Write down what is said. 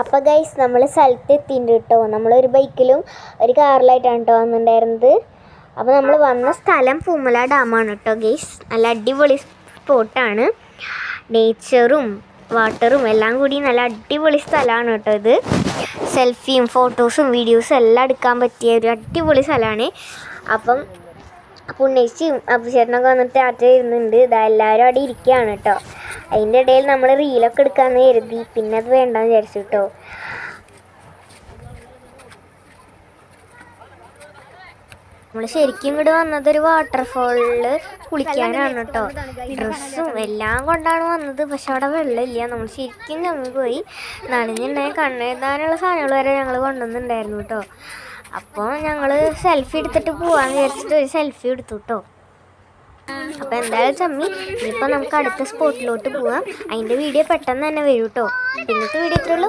അപ്പോൾ ഗൈസ് നമ്മൾ സ്ഥലത്ത് എത്തിയിട്ടുണ്ട് കേട്ടോ. നമ്മളൊരു ബൈക്കിലും ഒരു കാറിലായിട്ടാണ് കേട്ടോ വന്നിട്ടുണ്ടായിരുന്നത്. അപ്പോൾ നമ്മൾ വന്ന സ്ഥലം പൂമല ഡാമാണ് കേട്ടോ ഗൈസ്. നല്ല അടിപൊളി സ്പോട്ടാണ്. നേച്ചറും വാട്ടറും എല്ലാം കൂടി നല്ല അടിപൊളി സ്ഥലമാണ് കേട്ടോ ഇത്. സെൽഫിയും ഫോട്ടോസും വീഡിയോസും എല്ലാം എടുക്കാൻ പറ്റിയ ഒരു അടിപൊളി സ്ഥലമാണ്. അപ്പം പുണ്ണേച്ചിയും അപ്പുചേട്ടനൊക്കെ വന്നിട്ട് ടാറ്റ ഇരുന്നുണ്ട്. ഇതാ എല്ലാവരും അവിടെ ഇരിക്കുകയാണ് കേട്ടോ. അതിൻ്റെ ഇടയിൽ നമ്മൾ റീലൊക്കെ എടുക്കാമെന്ന് കരുതി, പിന്നെ അത് വേണ്ടെന്ന് വിചാരിച്ചു കേട്ടോ. നമ്മൾ ശരിക്കും ഇങ്ങോട്ട് വന്നത് ഒരു വാട്ടർഫാളിൽ കുളിക്കാനാണ് കേട്ടോ. ഡ്രസ്സും എല്ലാം കൊണ്ടാണ് വന്നത്, പക്ഷെ അവിടെ വെള്ളമില്ല. നമ്മൾ ശരിക്കും ഞങ്ങൾ പോയി നനഞ്ഞിട്ടുണ്ടെങ്കിൽ കണ്ണെഴുതാനുള്ള സാധനങ്ങൾ വരെ ഞങ്ങൾ കൊണ്ടുവന്നിട്ടുണ്ടായിരുന്നു കേട്ടോ. അപ്പോൾ ഞങ്ങൾ സെൽഫി എടുത്തിട്ട് പോകാമെന്ന് വിചാരിച്ചിട്ട് ഒരു സെൽഫി എടുത്തു കേട്ടോ. അപ്പോൾ എന്തായാലും ചമ്മി ഇനിയിപ്പോൾ നമുക്ക് അടുത്ത സ്പോട്ടിലോട്ട് പോവാം. അതിൻ്റെ വീഡിയോ പെട്ടെന്ന് തന്നെ വരും കേട്ടോ. പിന്നത്തെ വീഡിയോ ഇത്രയുള്ളൂ.